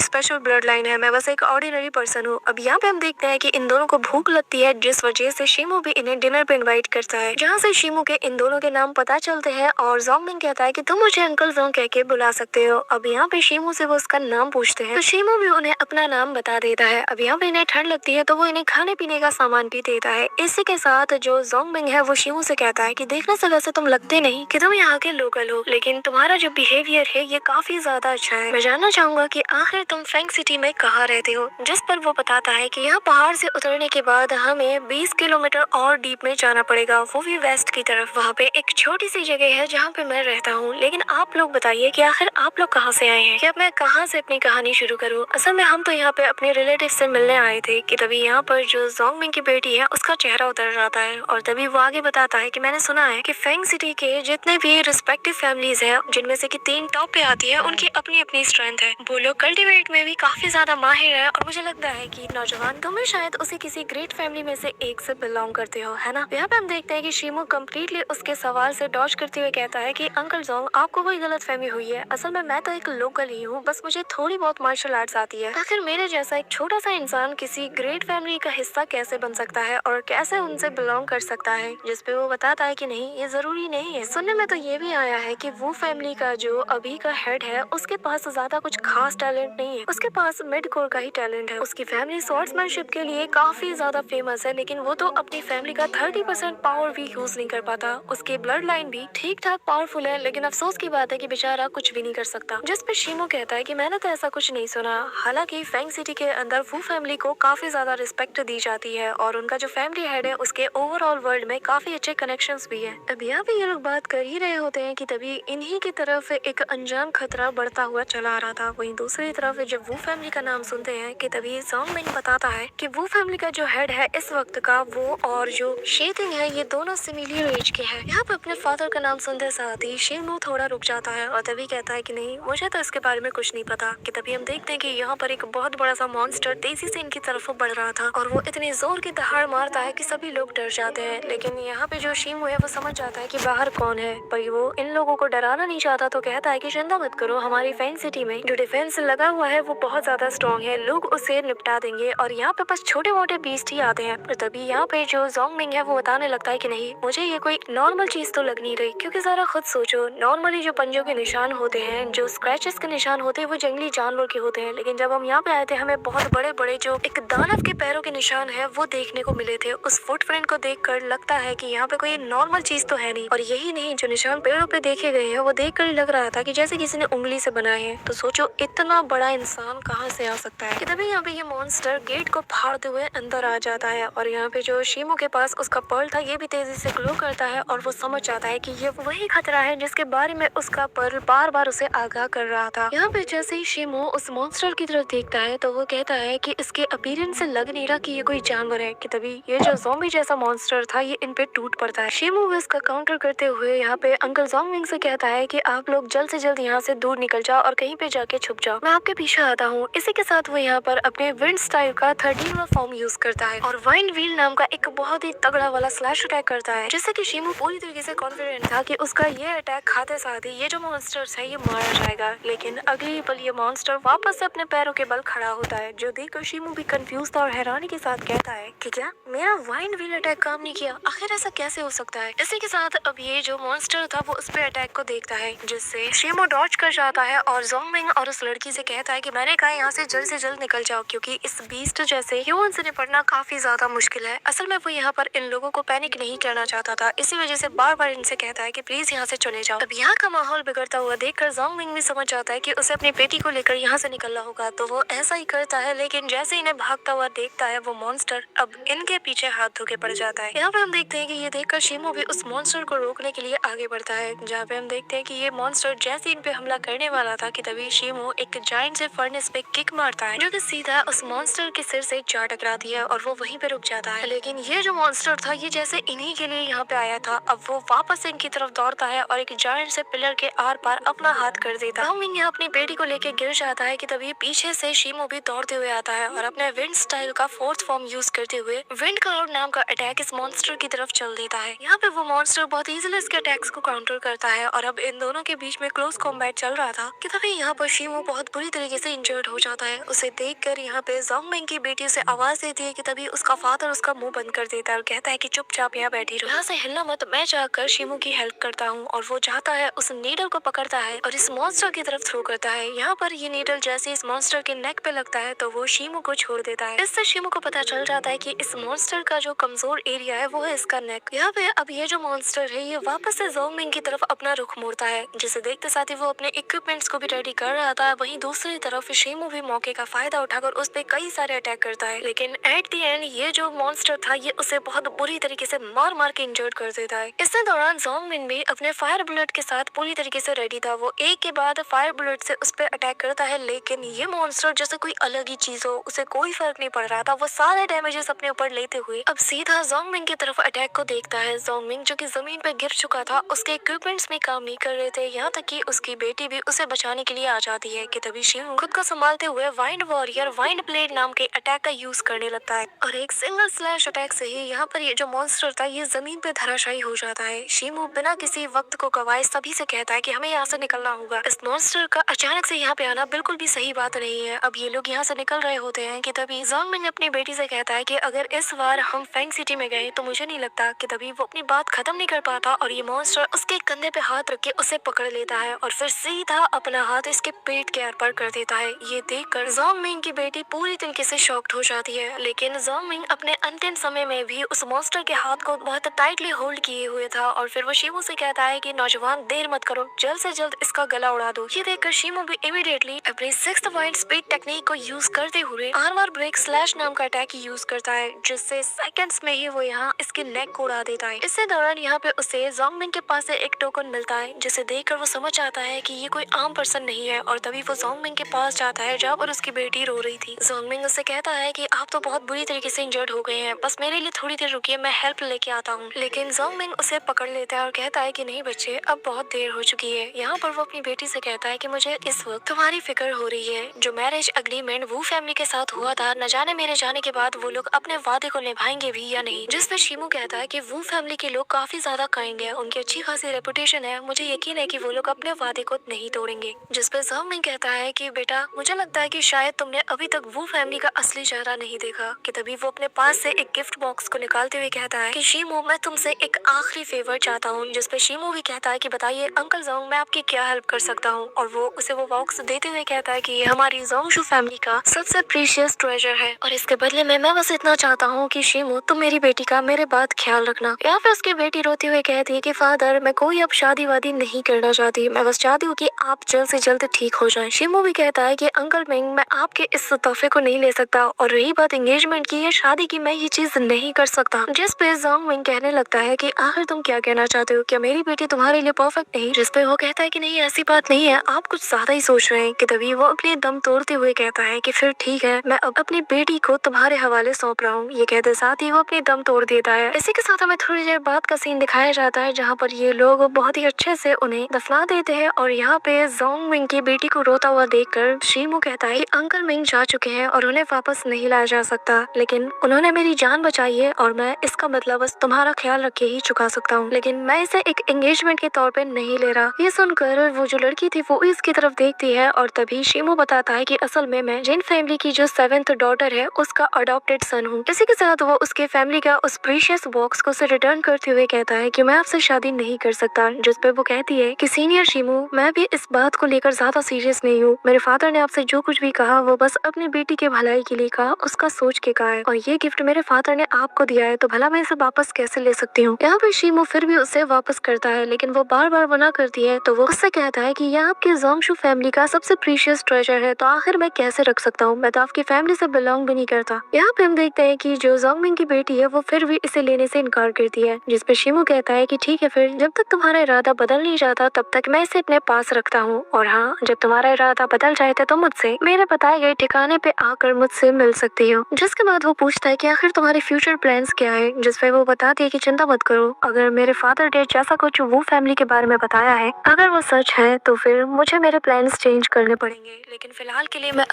स्पेशल ब्लड लाइन है, मैं बस एक ऑर्डिनरी पर्सन हूँ। अब यहाँ पे हम देखते हैं कि इन दोनों को भूख लगती है, जिस वजह से शिमो भी इन्हें डिनर पे इनवाइट करता है, जहाँ से शिमो के इन दोनों के नाम पता चलते हैं और जोंगमिंग कहता है कि तुम मुझे अंकल जोंग कह के बुला सकते हो। अब यहाँ पे शिमो से वो उसका नाम पूछते हैं तो शिमो भी उन्हें अपना नाम बता देता है। अब यहाँ पे इन्हें ठंड लगती है तो वो इन्हें खाने पीने का सामान भी देता है। इसी के साथ जो जोंगमिंग है वो शिमो से कहता है कि देखने से वैसे तुम लगते नहीं कि तुम यहाँ के लोकल हो, लेकिन तुम्हारा जो बिहेवियर है ये काफी ज्यादा अच्छा है। मैं जानना चाहूंगा कि आखिर तुम फेंग सिटी में कहाँ रहते हो? जिस पर वो बताता है कि यहाँ पहाड़ से उतरने के बाद हमें 20 किलोमीटर और डीप में जाना पड़ेगा, वो भी वेस्ट की तरफ। वहाँ पे एक छोटी सी जगह है जहाँ पे मैं रहता हूँ, लेकिन आप लोग बताइए कि आखिर आप लोग कहाँ से आए हैं, कि अब मैं कहाँ से अपनी कहानी शुरू करूँ? असल में हम तो यहाँ पे अपने रिलेटिव से मिलने आए थे कि तभी यहाँ पर जो जोंगमिंग की बेटी है उसका चेहरा उतर जाता है और तभी वो आगे बताता है कि मैंने सुना है कि फेंग सिटी के जितने भी रिस्पेक्टिव फैमिलीज हैं, जिनमें से कि 3 टॉप पे आती है, उनकी अपनी अपनी स्ट्रेंथ है। वो लोग कल्टीवेट में भी काफी ज्यादा माहिर है और मुझे लगता है कि नौजवान तुम्हें शायद उसी किसी ग्रेट फैमिली में से एक से बिलोंग करते हो, है ना? यहाँ पे हम देखते हैं कि शिमो कम्प्लीटली उसके सवाल से डॉज करते हुए कहता है कि अंकल जोंग, आपको कोई गलत फहमी हुई है। असल में मैं तो एक लोकल ही हूँ, बस मुझे थोड़ी बहुत मार्शल आर्ट्स आती है। आखिर मेरे जैसा एक छोटा सा इंसान किसी ग्रेट फैमिली का हिस्सा कैसे बन सकता है और कैसे उनसे बिलोंग कर सकता है? जिस पे वो बताता है कि नहीं, ये जरूरी नहीं है। सुनने में तो ये भी आया है कि वो फैमिली का जो अभी का हेड है उसके पास ज्यादा कुछ खास टैलेंट नहीं है, उसके पास मिड कोर का ही टैलेंट है। उसकी फैमिली स्वॉर्ड्समैनशिप के लिए काफी ज्यादा फेमस है, लेकिन वो तो अपनी फैमिली का 30% पावर भी यूज नहीं कर पाता। उसकी ब्लड लाइन भी ठीक ठाक पावरफुल है, लेकिन अफसोस की बात है कि बेचारा कुछ भी नहीं कर सकता। जिस पे शिमो कहता है कि मैंने तो ऐसा कुछ नहीं सुना। हालांकि फेंग सिटी के अंदर वो फैमिली को काफी ज्यादा रिस्पेक्ट दी जाती है और उनका जो फैमिली हेड है उसके ओवरऑल वर्ल्ड में काफी अच्छे कनेक्शंस भी है। अब यहाँ पे ये लोग बात कर ही रहे होते हैं कि तभी इन्हीं की तरफ एक अनजान खतरा बढ़ता हुआ चला आ रहा था। वहीं दूसरी तरफ जब वो फैमिली का नाम सुनते हैं कि तभी जोंगमिंग बताता है कि वो फैमिली का जो हेड है इस वक्त का, वो और जो शेतिंग है ये दोनों सिमिलर एज के हैं। यहाँ पे अपने फादर का नाम सुनते साथ ही शिमो थोड़ा रुक जाता है और तभी कहता है कि नहीं, मुझे तो इसके बारे में कुछ नहीं पता। कि तभी हम देखते हैं कि यहाँ पर एक बहुत बड़ा सा मॉन्स्टर तेजी से इनकी तरफ बढ़ रहा था और वो इतनी जोर की दहाड़ मारता है कि सभी लोग डर जाते हैं। लेकिन यहाँ पे जो शिमो है वो समझ जाता है कि बाहर कौन है, पर वो इन लोगों को डराना नहीं चाहता तो कहता है कि चिंता मत करो, हमारी फेंग सिटी में जो डिफेंस लगा हुआ है वो बहुत ज्यादा स्ट्रॉन्ग है, लोग उसे निपटा देंगे और यहाँ पे बस छोटे मोटे बीस्ट ही आते हैं। पर तभी यहाँ पे जो जोंगमिंग है वो बताने लगता है कि नहीं, मुझे ये कोई नॉर्मल चीज तो लग नहीं रही, क्योंकि जरा खुद सोचो, नॉर्मली जो पंजों के निशान होते हैं, जो स्क्रैचेस के निशान होते हैं वो जंगली जानवर के होते हैं, लेकिन जब हम यहाँ पे आए थे हमें बहुत बड़े बड़े जो एक दानव के पैरों के निशान है वो देखने को मिले थे। उस फुटप्रिंट को देखकर लगता है कि यहाँ पे कोई नॉर्मल चीज तो है नहीं। और यही नहीं, जो निशान पेड़ों पे देखे गए हैं वो देखकर लग रहा था कि जैसे किसी ने उंगली से बनाए हैं। तो सोचो इतना बड़ा इंसान कहाँ से आ सकता है। कि तभी यहाँ पे ये मॉन्स्टर गेट को फाड़ते हुए अंदर आ जाता है और यहाँ पे जो शिमो के पास उसका पर्ल था ये भी तेजी से ग्लो करता है और वो समझ जाता है कि ये वही खतरा है जिसके बारे में उसका पर्ल बार बार उसे आगाह कर रहा था। यहाँ पे जैसे ही शिमो उस मॉन्स्टर की तरफ देखता है तो वो कहता है कि इसके अपीयरेंस से लग नहीं रहा कि ये कोई जानवर है। कि तभी ये जो ज़ॉम्बी जैसा मॉन्स्टर था ये इन पे टूट पड़ता है। शिमो भी इसका काउंटर करते हुए यहाँ पे अंकल जोंगमिंग से कहता है कि आप लोग जल्द से जल्द यहाँ से दूर निकल जाओ और कहीं पे जाके छुप जाओ, मैं आपके पीछे आता हूँ। इसी के साथ वो यहाँ पर अपने विंड स्टाइल का 13वां फॉर्म यूज करता है और वाइन व्हील नाम का एक बहुत ही तगड़ा वाला स्लैश अटैक करता है, जिससे कि शिमो पूरी तरीके से कॉन्फिडेंट था कि उसका ये अटैक खाते साथ ही ये जो मॉन्स्टर्स है ये मारा जाएगा। लेकिन अगली पल ये मॉन्स्टर वापस से अपने पैरों के बल खड़ा होता है, जो देखकर शिमो भी कंफ्यूज था और हैरानी के साथ कहता है कि क्या मेरा वाइन व्हील अटैक काम नहीं किया, आखिर ऐसा कैसे हो सकता है। इसी के साथ अब ये जो मॉन्स्टर था वो उस पे अटैक को देखता है, जिससे शिमो डॉज कर जाता है और जोंगमिंग और उस लड़की से कहता है कि मैंने कहा यहाँ से जल्द निकल जाओ, क्योंकि इस बीस्ट जैसे ह्यूमन से निपटना काफी ज्यादा मुश्किल है। असल में वो यहाँ पर इन लोगों को पैनिक नहीं करना चाहता था, इसी वजह से बार बार इनसे कहता है कि प्लीज यहाँ से चले जाओ। अब यहाँ का माहौल बिगड़ता हुआ देखकर जोंगमिंग भी समझ जाता है कि उसे अपनी बेटी को लेकर यहाँ से निकलना होगा, तो वो ऐसा ही करता है। लेकिन जैसे इन्हें भागता हुआ देखता है वो मॉन्स्टर अब इनके पीछे हाथ धो के पड़ जाता है। यहाँ पे हम देखते हैं कि ये देखकर शिमो भी उस मॉन्स्टर को रोकने के लिए आगे बढ़ता है, जहाँ पे हम देखते हैं कि ये मॉन्स्टर जैसे इन पे हमला करने वाला था कि तभी शिमो एक जायंट से फर्नेस पे किक मारता है, जो कि सीधा उस मॉन्स्टर के सिर से जा टकराती है और वो वहीं पे रुक जाता है। लेकिन ये जो मॉन्स्टर था ये जैसे इन्हीं के लिए यहाँ पे आया था, अब वो वापस इनकी तरफ दौड़ता है और एक जायंट से पिलर के आर पार अपना हाथ कर देता है। जोंग यहाँ अपनी बेटी को लेके गिर जाता है कि तभी पीछे से शीमो भी दौड़ते हुए आता है और अपने विंड स्टाइल का फोर्थ फॉर्म यूज करते हुए विंड क्लाउड नाम का अटैक इस मॉन्स्टर की तरफ चल देता है। यहाँ पे वो मॉन्स्टर बहुत इजीली इसके अटैक्स को काउंटर करता है और अब इन दोनों के बीच में क्लोज कॉम्बैट चल रहा था कि तभी यहाँ पर शीमो बहुत बुरी तरीके से इंजर्ड हो जाता है। उसे देखकर यहाँ पे जोंग की बेटी उसे आवाज देती है कि तभी उसका फादर उसका मुंह बंद कर देता है और कहता है कि चुपचाप यहाँ बैठी रहो, यहाँ से हिलना मत, मैं जाकर शीमो की हेल्प करता हूँ। और वो जाता है, उस नीडल को पकड़ता है और इस मॉन्स्टर की तरफ थ्रो करता है। यहाँ पर ये नीडल जैसे इस मॉन्स्टर के नेक पे लगता है तो वो शीमो को छोड़ देता है। इससे शीमो को पता चल जाता है कि इस मॉन्स्टर का जो कमजोर एरिया है वो है इसका नेक। यहाँ पे अब ये जो मॉन्स्टर है ये वापस से जोंग की तरफ अपना रुख मोड़ता है, जिसे देखते साथ ही वो अपने इक्विपमेंट्स को भी रेडी कर रहा था। वहीं दूसरी तरफ शीमो भी मौके का फायदा उठाकर उस पे कई सारे अटैक करता है, लेकिन एट द एंड ये जो मॉन्स्टर था ये उसे बहुत बुरी तरीके से मार मार के इंजर्ड कर देता है। इसी दौरान जोंग भी अपने फायर बुलेट के साथ पूरी तरीके से रेडी था। वो एक के बाद फायर बुलेट से उस पर अटैक करता है, लेकिन ये मॉन्स्टर जैसे कोई अलग ही चीज हो, उसे कोई फर्क नहीं पड़ रहा था। वो सारे डैमेजेस अपने ऊपर लेते हुए अब सीधा जोंग की तरफ अटैक को देखता है। जोंग जो कि जमीन पर गिर चुका था, उसके इक्विपमेंट्स में काम नहीं कर रहे थे, यहाँ तक कि उसकी बेटी भी उसे बचाने के लिए आ जाती है कि तभी शिव खुद को संभालते हुए वाइंड वॉरियर वाइंड ब्लेड नाम के अटैक का यूज करने लगता है और एक सिंगल स्लैश अटैक से ही यहाँ पर ये जो मॉन्स्टर था ये जमीन पे धराशायी हो जाता है। शिमू बिना किसी वक्त को गवाए सभी से कहता है कि हमें यहाँ से निकलना होगा। इस मॉन्स्टर का अचानक से यहाँ पे आना बिल्कुल भी सही बात नहीं है। अब ये लोग यहाँ से निकल रहे होते हैं कि तभी जोंग अपनी बेटी से कहता है कि अगर इस बार हम फैंग सिटी में गए तो मुझे नहीं लगता कि तभी वो अपनी बात खत्म नहीं कर पाता और ये मॉन्स्टर उसके कंधे पे हाथ रख के उसे पकड़ लेता है और फिर सीधा अपना हाथ इसके पेट के आर पार कर देता है। ये देखकर जोंग की बेटी पूरी तरीके से शॉक्ड हो जाती है, लेकिन जोंग अपने अंतिम समय में भी उस मॉन्स्टर के हाथ को बहुत टाइटली होल्ड किए हुए था और फिर वो शिमू से कहता है कि नौजवान देर मत करो, जल्द से जल्द इसका गला उड़ा दो। ये देखकर शिमू भी इमीडिएटली अपनी 6th पॉइंट स्पीड टेक्निक को यूज करते हुए आर्मर ब्रेक स्लैश नाम का अटैक यूज करता है, जिससे सेकंड्स में ही वो यहाँ इसके नेक को उड़ा देता है। इसी दौरान यहाँ पे उसे जोंग के पास से एक टोकन मिलता है, जिसे देखकर वो समझ आता है कि ये कोई आम पर्सन नहीं है और तभी वो जोंग के पास जाता है जहाँ पर उसकी बेटी रो रही थी। जोंग उससे कहता है कि आप तो बहुत बुरी तरीके से इंजर्ड हो गए हैं, बस मेरे लिए थोड़ी देर रुकिए, मैं हेल्प लेके आता हूँ। लेकिन जोंग उसे पकड़ लेता है और कहता है कि नहीं बच्चे, अब बहुत देर हो चुकी है। यहाँ पर वो अपनी बेटी से कहता है कि मुझे इस वक्त तुम्हारी फिक्र हो रही है। जो मैरिज एग्रीमेंट वू फैमिली के साथ हुआ था, न जाने मेरे जाने के बाद वो लोग अपने वादे को निभाएंगे भी या नहीं। जिस पे शिमू कहता है कि वू फैमिली के लोग काफी ज्यादा काइंड है, उनकी अच्छी खासी रेपुटेशन है, मुझे यकीन है कि वो लोग अपने वादे को नहीं तोड़ेंगे। जिस पे जोंग कहता है कि बेटा मुझे लगता है कि शायद तुमने अभी तक वू फैमिली का असली चेहरा नहीं देखा। कि तभी वो अपने पास से एक गिफ्ट बॉक्स को निकालते हुए कहता है कि शिमू मैं तुमसे एक आखिरी फेवर चाहता हूँ। जिस पे शिमू भी कहता है कि बताइए अंकल जोंग, मैं आपकी क्या हेल्प कर सकता हूँ। और वो उसे वो बॉक्स देते हुए कहता है कि ये हमारी जोंगशू फैमिली का सबसे प्रीशियस ट्रेजर है और इसके बदले में मैं बस इतना चाहता हूँ कि शिमू तुम मेरी बेटी का मेरे बात ख्याल रखना। या फिर उसकी बेटी रोती हुए कहती है कि फादर मैं कोई अब शादी वादी नहीं करना चाहती, मैं बस चाहती हूँ कि आप जल्द से जल्द ठीक हो जाएं। शिमू भी कहता है कि अंकल मिंग मैं आपके इस तोहफे को नहीं ले सकता और रही बात एंगेजमेंट की या शादी की, मैं ये चीज नहीं कर सकता। जिस पे जोंग कहने लगता है कि आखिर तुम क्या कहना चाहते हो, क्या मेरी बेटी तुम्हारे लिए परफेक्ट नहीं। जिस पे वो कहता है कि नहीं ऐसी बात नहीं है, आप कुछ ज्यादा ही सोच रहे हैं। कि तभी वो अपने दम तोड़ते हुए कहता है कि फिर ठीक है, मैं अब अपनी बेटी को तुम्हारे हवाले सौंप रहा हूँ। ये कहते साथ ही वो अपनी दम तोड़ देता है। इसी के साथ हमें थोड़ी देर बाद का सीन दिखाया जाता है जहाँ पर ये लोग बहुत ही अच्छे से उन्हें दफना देते हैं और यहाँ पे जोंग मिंग की बेटी को रोता हुआ देखकर शिमू कहता है कि अंकल मिंग जा चुके हैं और उन्हें वापस नहीं लाया जा सकता, लेकिन उन्होंने मेरी जान बचाई है और मैं इसका बदला बस तुम्हारा ख्याल रख के ही चुका सकता हूँ, लेकिन मैं इसे एक एंगेजमेंट के तौर पे नहीं ले रहा। ये सुनकर वो जो लड़की थी वो इसकी तरफ देखती है और तभी शिमू बताता है कि असल में मैं जिन फैमिली की जो 7th डॉटर है उसका अडॉप्टेड सन हूँ। इसी के साथ वो उसके फैमिली का उस प्रीशियस बॉक्स को उसे रिटर्न करते हुए कहता है कि मैं आपसे शादी नहीं कर सकता। जिस पे वो कहती है कि सीनियर शिमू मैं भी इस बात को लेकर ज्यादा सीरियस नहीं हूँ, मेरे फादर ने आपसे जो कुछ भी कहा वो बस अपनी बेटी के भलाई के लिए कहा, उसका सोच के कहा है और ये गिफ्ट मेरे फादर ने आपको दिया है तो भला मैं इसे वापस कैसे ले सकती हूँ। यहाँ पर शिमू फिर भी उसे वापस करता है, लेकिन वो बार बार मना करती है तो वो उससे कहता है कि यह आपकी जोंगशू फैमिली का सबसे प्रीशियस ट्रेजर है, तो आखिर मैं कैसे रख सकता हूँ, मैं तो आपकी फैमिली से बिलोंग भी नहीं करता। यहाँ पे हम देखते हैं कि जो जोंगमिंग की बेटी है वो फिर भी इसे लेने से इनकार करती है, जिसपे शिमू कहता है कि ठीक है फिर, जब तक तुम्हारा इरादा बदल नहीं जाता तब तक मैं इसे अपने पास रखता हूँ और हाँ जब तुम्हारा इरादा बदल जाए तो मुझसे मेरे बताए गए ठिकाने पे आकर मुझसे मिल सकती हो। जिसके बाद वो पूछता है कि आखिर तुम्हारे फ्यूचर प्लान्स क्या है, जिसपे वो बताती है कि चिंता मत करो, अगर मेरे फादर ने जैसा कुछ वो फैमिली के बारे में बताया है अगर वो सच है तो फिर मुझे मेरे प्लान्स चेंज करने पड़ेंगे। लेकिन फिलहाल के लिए मैं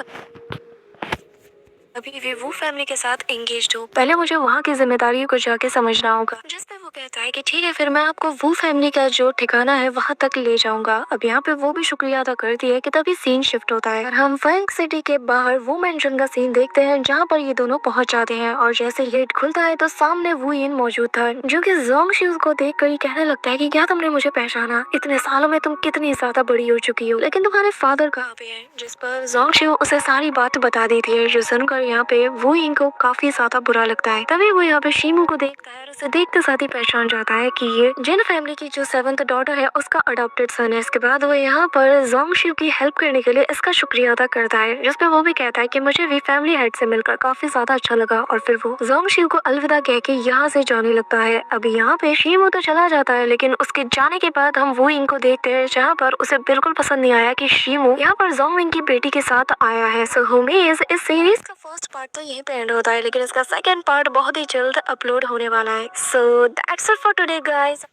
अभी भी वो फैमिली के साथ एंगेज्ड हूँ। पहले मुझे वहाँ की जिम्मेदारियों को जाके समझना होगा। जिस पे वो कहता है कि ठीक है फिर मैं आपको वो फैमिली का जो ठिकाना है वहाँ तक ले जाऊंगा। अब यहाँ पे वो भी शुक्रिया अदा करती है कि तभी सीन शिफ्ट होता है और हम फैंग सिटी के बाहर वो मेंशन का सीन देखते हैं जहाँ पर ये दोनों पहुंच जाते हैं और जैसे गेट खुलता है तो सामने वो इन मौजूद था जो कि जोंग शू को देख कर ही कहने लगता है कि क्या तुमने मुझे पहचाना? इतने सालों में तुम कितनी ज्यादा बड़ी हो चुकी हो, लेकिन तुम्हारे फादर कहाँ पे हैं? जिस पर जोंग शू उसे सारी बात बता देती है जो सुनकर यहाँ पे वो इनको काफी ज्यादा बुरा लगता है। तभी वो यहाँ पे शीमू को देखता है और उसे देखते साथ ही पहचान जाता है कि ये जिन फैमिली की जो 7th डॉटर है उसका अडॉप्टेड सन है। इसके बाद वो यहाँ पर जोंग शू की हेल्प करने के लिए इसका शुक्रिया अदा करता है जिसपे वो भी कहता है कि मुझे भी फैमिली हेड से मिलकर काफी ज्यादा अच्छा लगा और फिर वो जोंग शू को अलविदा कह के यहाँ से जाने लगता है। अभी यहाँ पे शीमू तो चला जाता है लेकिन उसके जाने के बाद हम वो इनको देखते हैं जहाँ पर उसे बिल्कुल पसंद नहीं आया कि शीमू यहाँ पर जोंग विंग की बेटी के साथ आया है। सो होमीज इस सीरीज का फर्स्ट पार्ट तो यहीं पे एंड होता है लेकिन इसका सेकंड पार्ट बहुत ही जल्द अपलोड होने वाला है। So that's it for today guys.